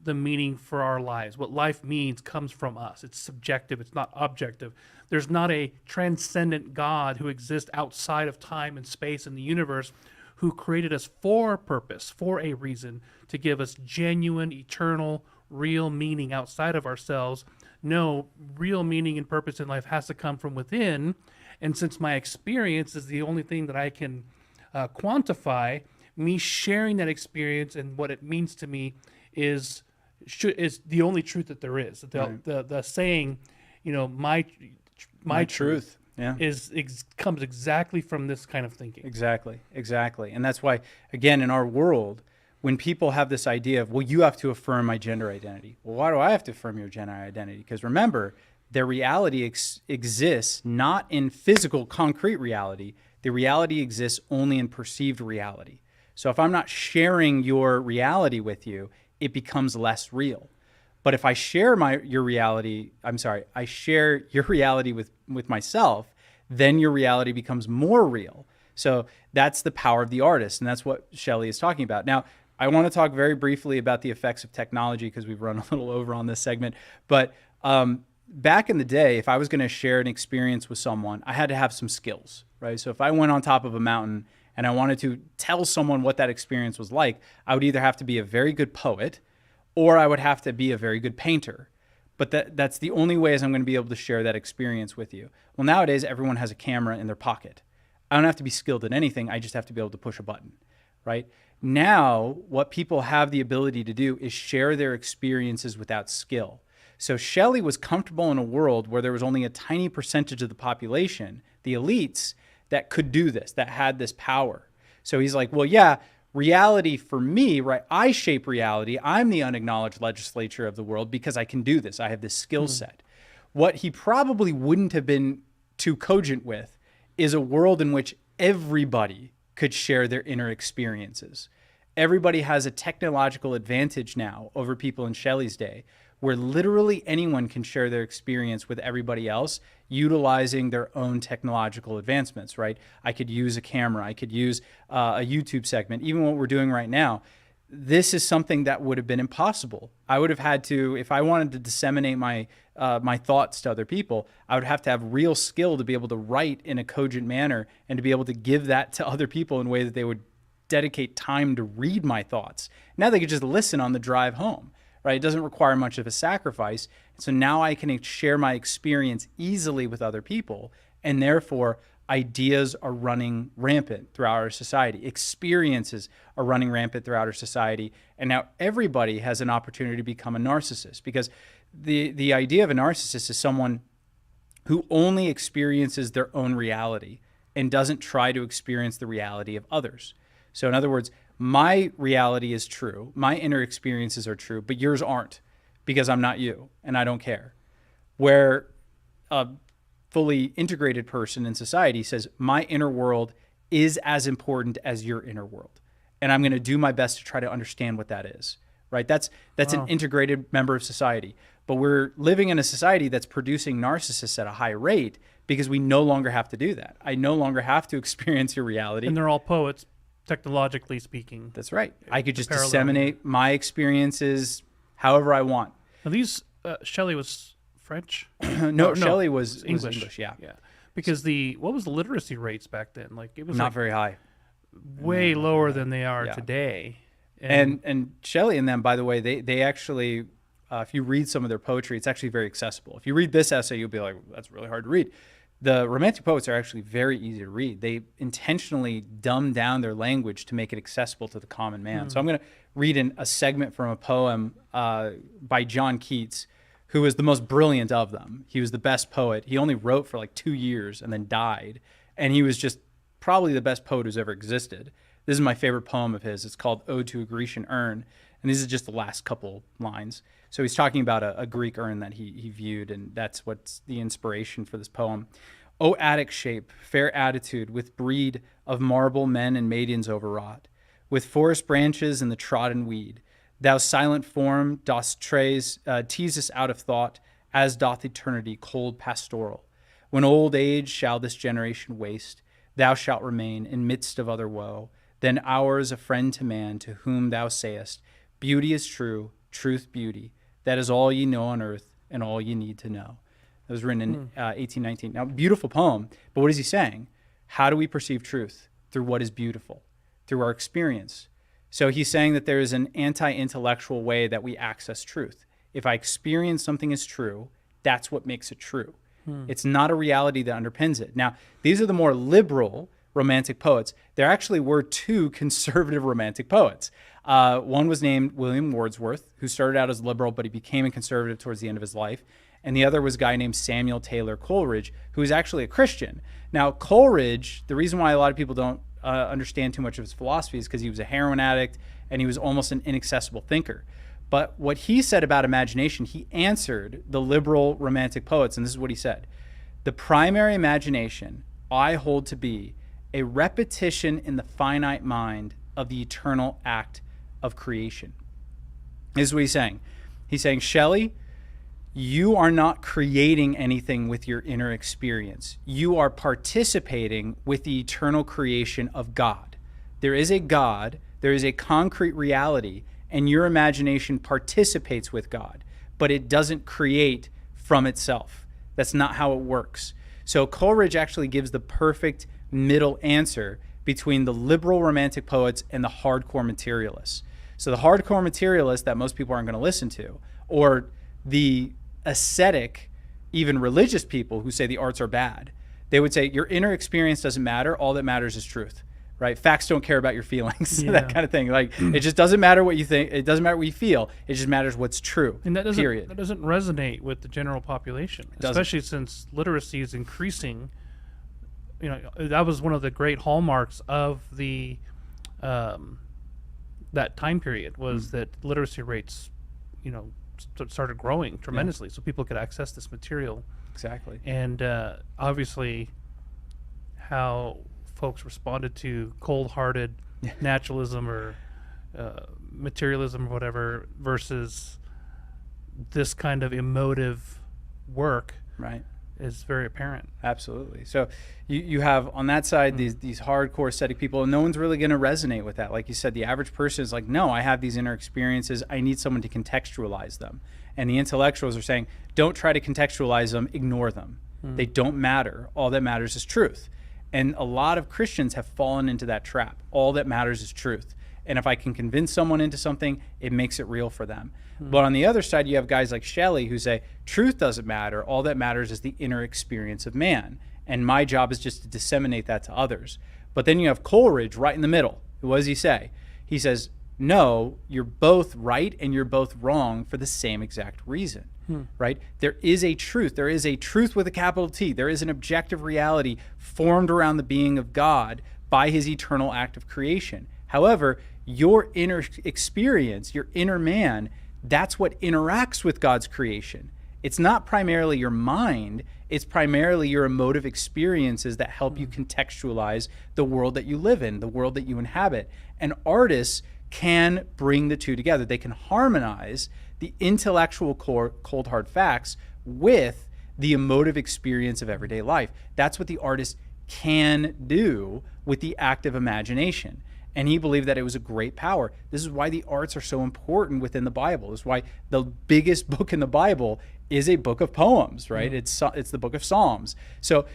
the meaning for our lives. What life means comes from us. It's subjective. It's not objective. There's not a transcendent God who exists outside of time and space and the universe, who created us for a purpose, for a reason, to give us genuine, eternal, real meaning outside of ourselves. No, real meaning and purpose in life has to come from within. And since my experience is the only thing that I can quantify, me sharing that experience and what it means to me is the only truth that there is. The saying, my truth. Yeah. Comes exactly from this kind of thinking. Exactly. And that's why, again, in our world, when people have this idea of, well, you have to affirm my gender identity. Well, why do I have to affirm your gender identity? Because remember, their reality exists not in physical, concrete reality. The reality exists only in perceived reality. So if I'm not sharing your reality with you, it becomes less real. But if I share I share your reality with myself, then your reality becomes more real. So that's the power of the artist, and that's what Shelley is talking about. Now, I want to talk very briefly about the effects of technology because we've run a little over on this segment. But back in the day, if I was going to share an experience with someone, I had to have some skills, right? So if I went on top of a mountain and I wanted to tell someone what that experience was like, I would either have to be a very good poet or I would have to be a very good painter. But that's the only ways I'm going to be able to share that experience with you. Well, nowadays, everyone has a camera in their pocket. I don't have to be skilled at anything. I just have to be able to push a button, right? Now, what people have the ability to do is share their experiences without skill. So Shelley was comfortable in a world where there was only a tiny percentage of the population, the elites, that could do this, that had this power. So he's like, well, yeah, reality for me, right? I shape reality. I'm the unacknowledged legislature of the world because I can do this. I have this skill set. What he probably wouldn't have been too cogent with is a world in which everybody could share their inner experiences. Everybody has a technological advantage now over people in Shelley's day, where literally anyone can share their experience with everybody else utilizing their own technological advancements, right? I could use a camera, I could use a YouTube segment, even what we're doing right now. This is something that would have been impossible. I would have had to, if I wanted to disseminate my thoughts to other people, I would have to have real skill to be able to write in a cogent manner and to be able to give that to other people in a way that they would dedicate time to read my thoughts. Now they could just listen on the drive home. Right? It doesn't require much of a sacrifice. So now I can share my experience easily with other people, and therefore ideas are running rampant throughout our society. Experiences are running rampant throughout our society, and now everybody has an opportunity to become a narcissist, because the idea of a narcissist is someone who only experiences their own reality and doesn't try to experience the reality of others. So in other words, my reality is true, my inner experiences are true, but yours aren't, because I'm not you and I don't care. Where a fully integrated person in society says, my inner world is as important as your inner world, and I'm going to do my best to try to understand what that is, right? That's Wow. an integrated member of society. But we're living in a society that's producing narcissists at a high rate because we no longer have to do that. I no longer have to experience your reality. And they're all poets, technologically speaking. That's right. I could just parallel disseminate my experiences however I want. Now these, Shelley was French? No, Shelley was English. Yeah. Yeah. Because what was the literacy rates back then? Like it was Not like very high. way lower than they are Yeah. today. And Shelley and them, by the way, they actually, if you read some of their poetry, it's actually very accessible. If you read this essay, you'll be like, that's really hard to read. The Romantic poets are actually very easy to read. They intentionally dumb down their language to make it accessible to the common man. So I'm going to read a segment from a poem by John Keats, who was the most brilliant of them. He was the best poet. He only wrote for like 2 years and then died. And he was just probably the best poet who's ever existed. This is my favorite poem of his. It's called Ode to a Grecian Urn. And these are just the last couple lines. So he's talking about a Greek urn that he viewed, and that's what's the inspiration for this poem. O Attic shape, fair attitude, with breed of marble men and maidens overwrought, with forest branches and the trodden weed, thou silent form dost tease us out of thought, as doth eternity cold pastoral. When old age shall this generation waste, thou shalt remain in midst of other woe, then ours a friend to man, to whom thou sayest, beauty is true, truth beauty, that is all ye know on earth and all ye need to know. It was written in 1819. Now, beautiful poem, but what is he saying? How do we perceive truth? Through what is beautiful, through our experience. So he's saying that there is an anti-intellectual way that we access truth. If I experience something as true, that's what makes it true. It's not a reality that underpins it. Now, these are the more liberal Romantic poets. There actually were 2 conservative Romantic poets. One was named William Wordsworth, who started out as liberal, but he became a conservative towards the end of his life. And the other was a guy named Samuel Taylor Coleridge, who was actually a Christian. Now, Coleridge, the reason why a lot of people don't understand too much of his philosophies because he was a heroin addict and he was almost an inaccessible thinker. But what he said about imagination, he answered the liberal romantic poets, and this is what he said. The primary imagination I hold to be a repetition in the finite mind of the eternal act of creation. This is what he's saying. He's saying, Shelley, you are not creating anything with your inner experience. You are participating with the eternal creation of God. There is a God, there is a concrete reality, and your imagination participates with God, but it doesn't create from itself. That's not how it works. So Coleridge actually gives the perfect middle answer between the liberal romantic poets and the hardcore materialists. So the hardcore materialists that most people aren't going to listen to, or the ascetic, even religious people who say the arts are bad, they would say your inner experience doesn't matter. All that matters is truth. Right? Facts don't care about your feelings, that kind of thing. Like, it just doesn't matter what you think. It doesn't matter what you feel. It just matters what's true. And that doesn't, period. That doesn't resonate with the general population, especially since literacy is increasing. You know, that was one of the great hallmarks of the that time period was that literacy rates, you know, started growing tremendously, so people could access this material. Exactly. And obviously, how folks responded to cold-hearted naturalism or materialism or whatever versus this kind of emotive work, right, is very apparent. Absolutely. So you have on that side these hardcore ascetic people, and no one's really going to resonate with that. Like you said, the average person is like, no, I have these inner experiences. I need someone to contextualize them. And the intellectuals are saying, don't try to contextualize them, ignore them. They don't matter. All that matters is truth. And a lot of Christians have fallen into that trap. All that matters is truth. And if I can convince someone into something, it makes it real for them. But on the other side, you have guys like Shelley who say, truth doesn't matter. All that matters is the inner experience of man. And my job is just to disseminate that to others. But then you have Coleridge right in the middle. What does he say? He says, no, you're both right and you're both wrong for the same exact reason. Right? There is a truth. There is a truth with a capital T. There is an objective reality formed around the being of God by his eternal act of creation. However, your inner experience, your inner man, that's what interacts with God's creation. It's not primarily your mind. It's primarily your emotive experiences that help you contextualize the world that you live in, the world that you inhabit. And artists can bring the two together. They can harmonize the intellectual cold hard facts with the emotive experience of everyday life. That's what the artist can do with the active imagination. And he believed that it was a great power. This is why the arts are so important within the Bible. This is why the biggest book in the Bible is a book of poems, right? It's the book of Psalms. So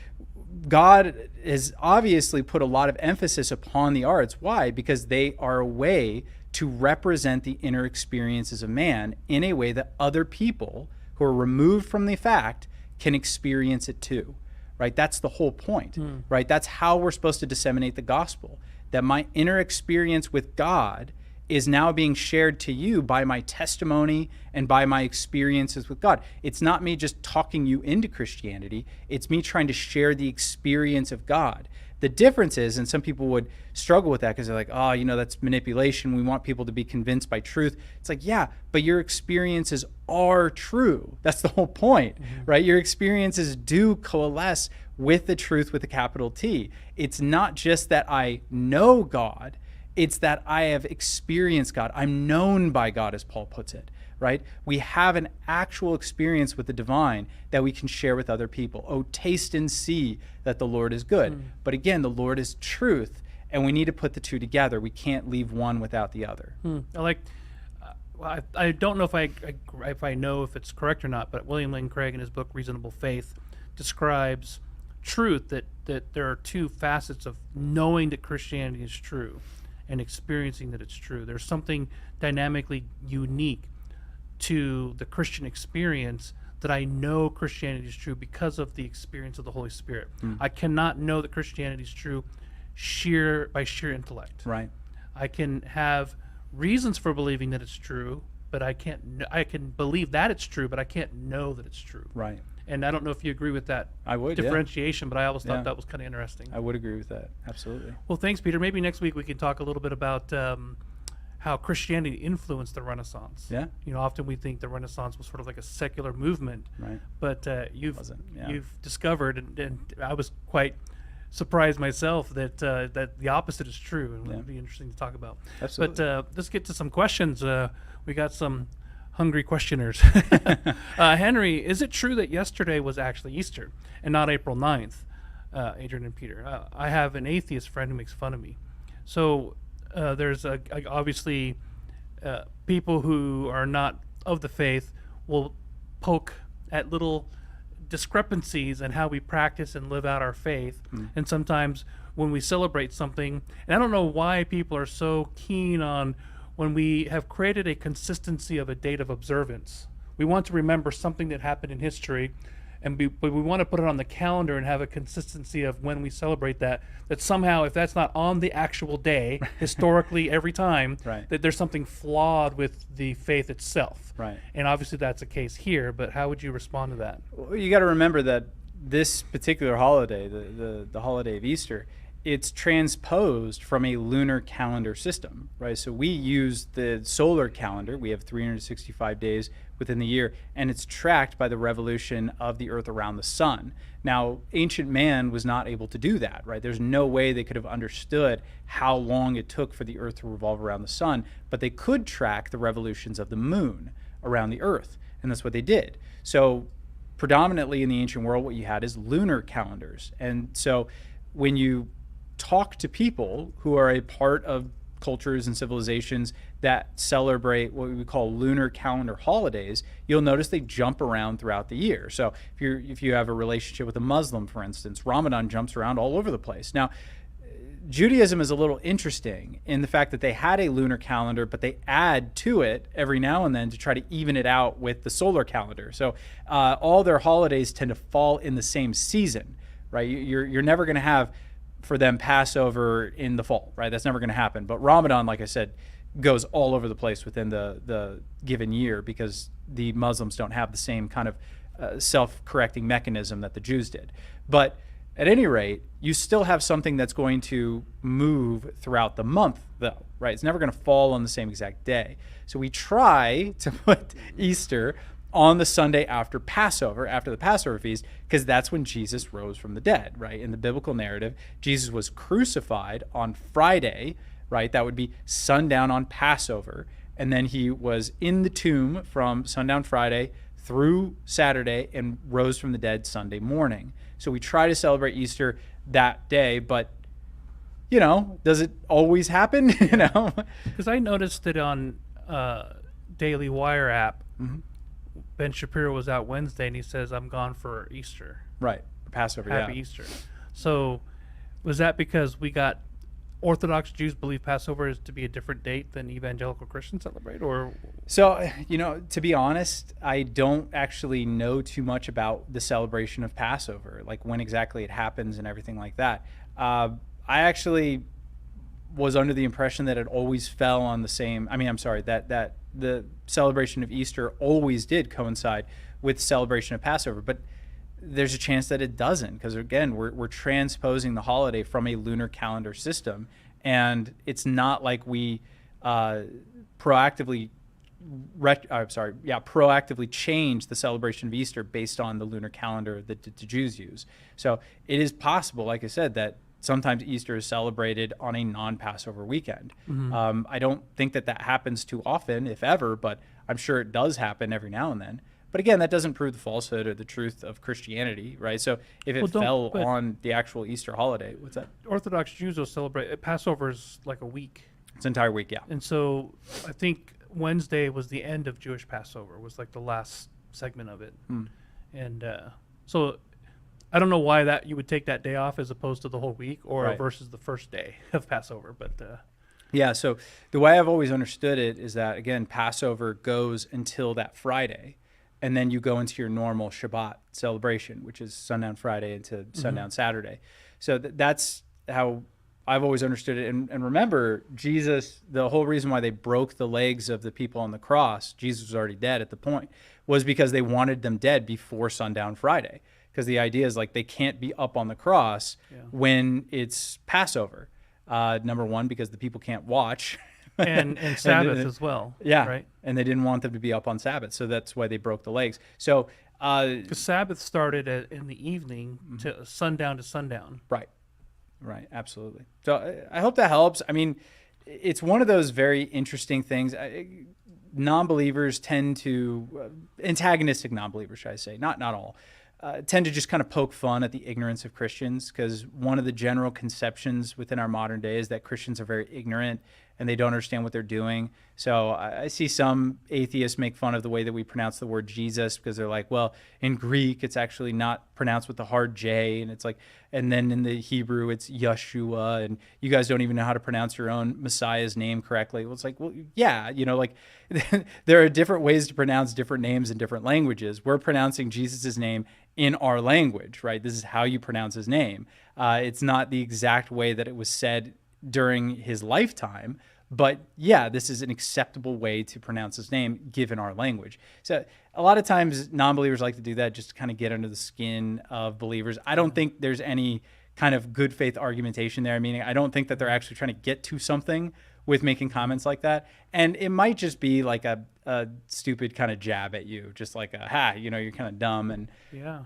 God has obviously put a lot of emphasis upon the arts. Why? Because they are a way to represent the inner experiences of man in a way that other people who are removed from the fact can experience it too, right? That's the whole point, right? That's how we're supposed to disseminate the gospel, that my inner experience with God is now being shared to you by my testimony and by my experiences with God. It's not me just talking you into Christianity. It's me trying to share the experience of God. The difference is, and some people would struggle with that because they're like, oh, you know, that's manipulation. We want people to be convinced by truth. It's like, yeah, but your experiences are true. That's the whole point, right? Your experiences do coalesce with the truth with a capital T. It's not just that I know God. It's that I have experienced God. I'm known by God, as Paul puts it, right? We have an actual experience with the divine that we can share with other people. Oh, taste and see that the Lord is good. But again, the Lord is truth, and we need to put the two together. We can't leave one without the other. I don't know if I know if it's correct or not, but William Lane Craig in his book Reasonable Faith describes truth, that there are two facets of knowing that Christianity is true and experiencing that it's true. There's something dynamically unique to the Christian experience that I know Christianity is true because of the experience of the Holy Spirit. I cannot know that Christianity is true by sheer intellect. Right. I can have reasons for believing that it's true, but I can believe that it's true, but I can't know that it's true. Right. And I don't know if you agree with that I would, yeah. differentiation, but I always thought Yeah. that was kind of interesting. I would agree with that. Absolutely. Well, thanks, Peter. Maybe next week we can talk a little bit about how Christianity influenced the Renaissance. Yeah. You know, often we think the Renaissance was sort of like a secular movement, Right. but you've Wasn't, yeah. you've discovered, and I was quite surprised myself that that the opposite is true, and Yeah. it'd be interesting to talk about. Absolutely. But let's get to some questions. We got some hungry questioners. Henry, is it true that yesterday was actually Easter and not April 9th? Adrian and Peter. I have an atheist friend who makes fun of me. So there's obviously people who are not of the faith will poke at little discrepancies in how we practice and live out our faith. And sometimes when we celebrate something, and I don't know why people are so keen on when we have created a consistency of a date of observance. We want to remember something that happened in history, but we want to put it on the calendar and have a consistency of when we celebrate that. That somehow, if that's not on the actual day, historically every time, Right. that there's something flawed with the faith itself. Right. And obviously that's the case here. But how would you respond to that? Well, you got to remember that this particular holiday, the holiday of Easter, it's transposed from a lunar calendar system, right? So we use the solar calendar. We have 365 days within the year, and it's tracked by the revolution of the Earth around the sun. Now, ancient man was not able to do that, right? There's no way they could have understood how long it took for the Earth to revolve around the sun, but they could track the revolutions of the moon around the Earth, and that's what they did. So predominantly in the ancient world, what you had is lunar calendars. And so when you talk to people who are a part of cultures and civilizations that celebrate what we call lunar calendar holidays, you'll notice they jump around throughout the year. So if you have a relationship with a Muslim, for instance, Ramadan jumps around all over the place. Now, Judaism is a little interesting in the fact that they had a lunar calendar, but they add to it every now and then to try to even it out with the solar calendar. So all their holidays tend to fall in the same season, right? You're never going to have, for them, Passover in the fall, right? That's never going to happen. But Ramadan, like I said, goes all over the place within the given year because the Muslims don't have the same kind of self-correcting mechanism that the Jews did. But at any rate, you still have something that's going to move throughout the month, though, right? It's never going to fall on the same exact day. So we try to put Easter on the Sunday after Passover, after the Passover feast, because that's when Jesus rose from the dead, right? In the biblical narrative, Jesus was crucified on Friday, right? That would be sundown on Passover. And then he was in the tomb from sundown Friday through Saturday and rose from the dead Sunday morning. So we try to celebrate Easter that day, but, you know, does it always happen? You know? Because I noticed that on Daily Wire app, Ben Shapiro was out Wednesday and he says, "I'm gone for Easter." Right. Passover, Happy yeah. Easter. So was that because we got Orthodox Jews believe Passover is to be a different date than evangelical Christians celebrate, or? So, you know, to be honest, I don't actually know too much about the celebration of Passover, like when exactly it happens and everything like that. I actually was under the impression that it always fell on the same, that the celebration of Easter always did coincide with the celebration of Passover, but there's a chance that it doesn't, because again, we're transposing the holiday from a lunar calendar system, and it's not like we proactively change the celebration of Easter based on the lunar calendar that the Jews use. So it is possible, like I said, that sometimes Easter is celebrated on a non-Passover weekend. I don't think that happens too often, if ever, but I'm sure it does happen every now and then. But again, that doesn't prove the falsehood or the truth of Christianity, right? So if it fell on the actual Easter holiday, what's that? Orthodox Jews will celebrate. Passover is like a week. It's an entire week, yeah. And so I think Wednesday was the end of Jewish Passover, was like the last segment of it. And so I don't know why that you would take that day off as opposed to the whole week, or Right. versus the first day of Passover. But yeah, so the way I've always understood it is that, again, Passover goes until that Friday, and then you go into your normal Shabbat celebration, which is sundown Friday into sundown Saturday. So that's how I've always understood it. And remember, Jesus, the whole reason why they broke the legs of the people on the cross, Jesus was already dead at the point, was because they wanted them dead before sundown Friday. Because the idea is like they can't be up on the cross when it's Passover. Number one, because the people can't watch. And Sabbath as well. Yeah. Right? And they didn't want them to be up on Sabbath. So that's why they broke the legs. So, Because Sabbath started in the evening to sundown to sundown. Right. Right. Absolutely. So I hope that helps. I mean, it's one of those very interesting things. Non-believers tend to, antagonistic non-believers, should I say, not all, tend to just kind of poke fun at the ignorance of Christians, because one of the general conceptions within our modern day is that Christians are very ignorant and they don't understand what they're doing. So I see some atheists make fun of the way that we pronounce the word Jesus, because they're like, well, in Greek, it's actually not pronounced with the hard J. And it's like, and then in the Hebrew, it's Yeshua. And you guys don't even know how to pronounce your own Messiah's name correctly. Well, it's like, well, yeah, like there are different ways to pronounce different names in different languages. We're pronouncing Jesus's name in our language, right? This is how you pronounce his name. It's not the exact way that it was said during his lifetime, but yeah, this is an acceptable way to pronounce his name given our language. So a lot of times non-believers like to do that just to kind of get under the skin of believers. I don't think there's any kind of good faith argumentation there. Meaning, I don't think that they're actually trying to get to something with making comments like that. And it might just be like a stupid kind of jab at you, just like you're kind of dumb. And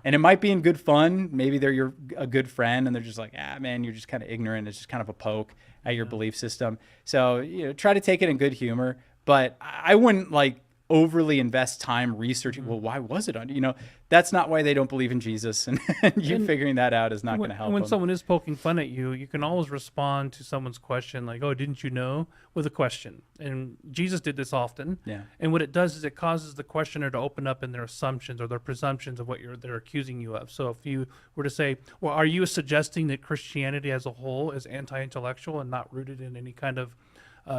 it might be in good fun. Maybe they're a good friend and they're just like, man, you're just kind of ignorant. It's just kind of a poke at your belief system. So, try to take it in good humor, but I wouldn't like overly invest time researching, well, why was it on? That's not why they don't believe in Jesus. And figuring that out is not going to help when them. someone is poking fun at you, you can always respond to someone's question like, oh, didn't you know? With a question. And Jesus did this often. Yeah. And what it does is it causes the questioner to open up in their assumptions or their presumptions of what they're accusing you of. So if you were to say, well, are you suggesting that Christianity as a whole is anti-intellectual and not rooted in any kind of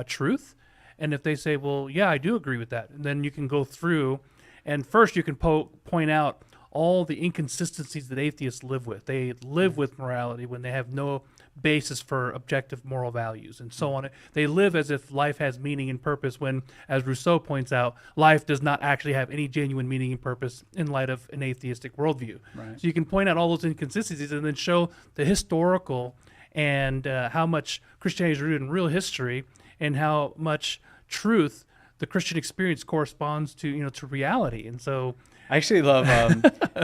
truth? And if they say, well, yeah, I do agree with that, and then you can go through, and first you can point out all the inconsistencies that atheists live with. They live with morality when they have no basis for objective moral values and so on. They live as if life has meaning and purpose when, as Rousseau points out, life does not actually have any genuine meaning and purpose in light of an atheistic worldview. Right. So you can point out all those inconsistencies and then show the historical and how much Christianity is rooted in real history and how much truth the Christian experience corresponds to reality. And so I actually love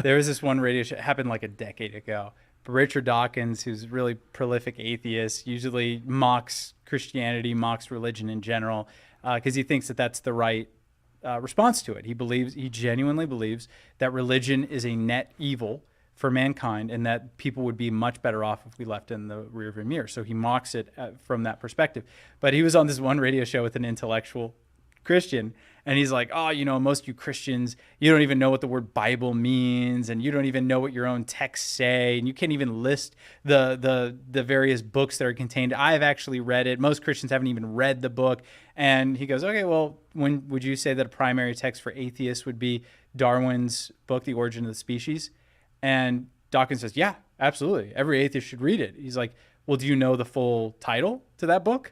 there was this one radio show, it happened like a decade ago, but Richard Dawkins, who's a really prolific atheist, usually mocks Christianity, mocks religion in general, because he thinks that that's the right response to it. He genuinely believes that religion is a net evil for mankind, and that people would be much better off if we left in the rearview mirror. So he mocks it from that perspective. But he was on this one radio show with an intellectual Christian, and he's like, oh, most of you Christians, you don't even know what the word Bible means, and you don't even know what your own texts say, and you can't even list the various books that are contained. I've actually read it. Most Christians haven't even read the book. And he goes, okay, well, when would you say that a primary text for atheists would be Darwin's book, The Origin of the Species? And Dawkins says, yeah, absolutely. Every atheist should read it. He's like, well, do you know the full title to that book?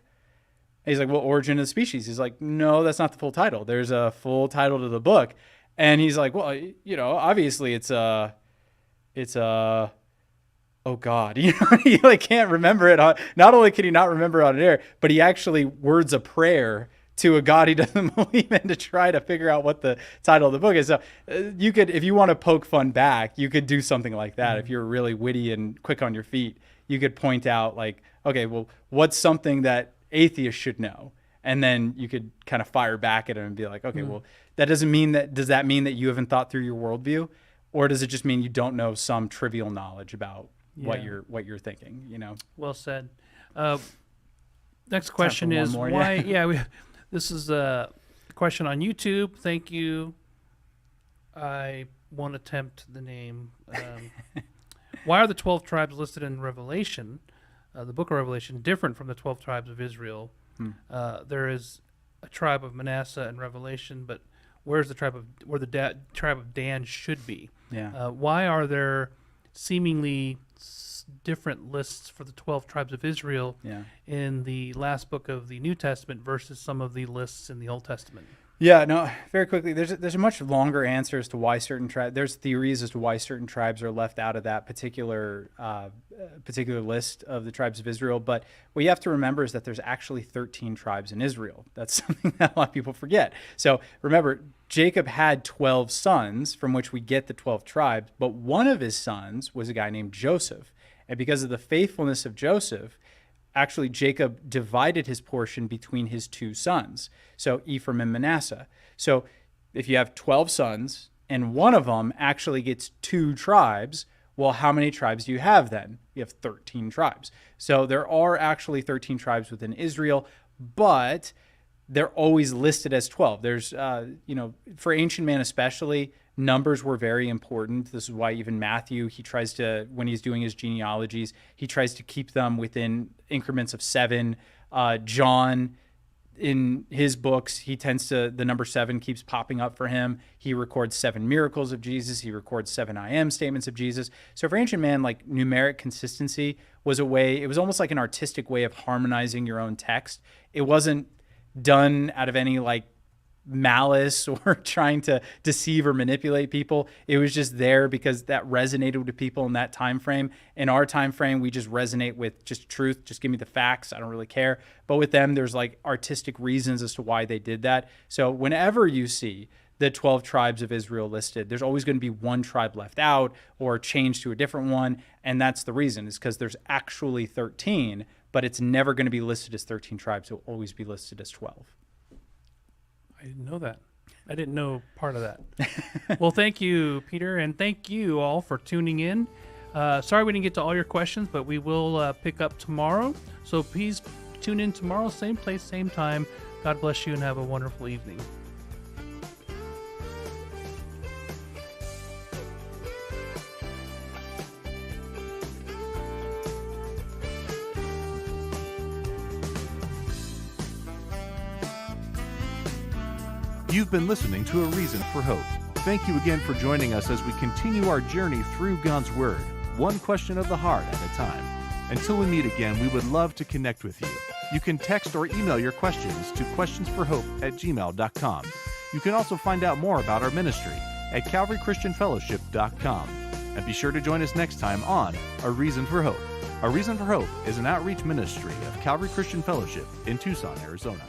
And he's like, well, Origin of the Species. He's like, no, that's not the full title. There's a full title to the book. And he's like, well, obviously it's oh God, he like can't remember it. Not only can he not remember on air, but he actually words a prayer to a God he doesn't believe in to try to figure out what the title of the book is. So you could, if you want to poke fun back, you could do something like that. If you're really witty and quick on your feet, you could point out like, okay, well, what's something that atheists should know? And then you could kind of fire back at him and be like, okay, well, does that mean that you haven't thought through your worldview? Or does it just mean you don't know some trivial knowledge about what you're thinking, Well said. Next question is more, why? Yeah, this is a question on YouTube. Thank you. I won't attempt the name. Why are the 12 tribes listed in Revelation, the book of Revelation, different from the 12 tribes of Israel? There is a tribe of Manasseh in Revelation, but where the tribe of Dan should be? Yeah. Why are there seemingly different lists for the 12 tribes of Israel Yeah. in the last book of the New Testament versus some of the lists in the Old Testament. Yeah, no, very quickly, there's a much longer answer as to why certain tribes, there's theories as to why certain tribes are left out of that particular list of the tribes of Israel. But what you have to remember is that there's actually 13 tribes in Israel. That's something that a lot of people forget. So remember, Jacob had 12 sons from which we get the 12 tribes, but one of his sons was a guy named Joseph. And because of the faithfulness of Joseph, actually Jacob divided his portion between his two sons, so Ephraim and Manasseh. So if you have 12 sons and one of them actually gets 2 tribes, well, how many tribes do you have then? You have 13 tribes. So there are actually 13 tribes within Israel, but they're always listed as 12. There's, for ancient man especially, numbers were very important. This is why even Matthew, he tries to, when he's doing his genealogies, he tries to keep them within increments of 7. John, in his books, he tends to, the number 7 keeps popping up for him. He records 7 miracles of Jesus. He records 7 I am statements of Jesus. So for ancient man, like numeric consistency was a way, it was almost like an artistic way of harmonizing your own text. It wasn't done out of any like malice or trying to deceive or manipulate people. It was just there because that resonated with people in that time frame. In our time frame, we just resonate with just truth. Just give me the facts. I don't really care. But with them, there's like artistic reasons as to why they did that. So whenever you see the 12 tribes of Israel listed, there's always going to be one tribe left out or changed to a different one. And that's the reason, is because there's actually 13, but it's never going to be listed as 13 tribes. It'll always be listed as 12. I didn't know that. I didn't know part of that. Well, thank you, Peter, and thank you all for tuning in. Sorry we didn't get to all your questions, but we will pick up tomorrow. So please tune in tomorrow, same place, same time. God bless you and have a wonderful evening. You've been listening to A Reason for Hope. Thank you again for joining us as we continue our journey through God's Word, one question of the heart at a time. Until we meet again, we would love to connect with you. You can text or email your questions to questionsforhope@gmail.com. You can also find out more about our ministry at calvarychristianfellowship.com. And be sure to join us next time on A Reason for Hope. A Reason for Hope is an outreach ministry of Calvary Christian Fellowship in Tucson, Arizona.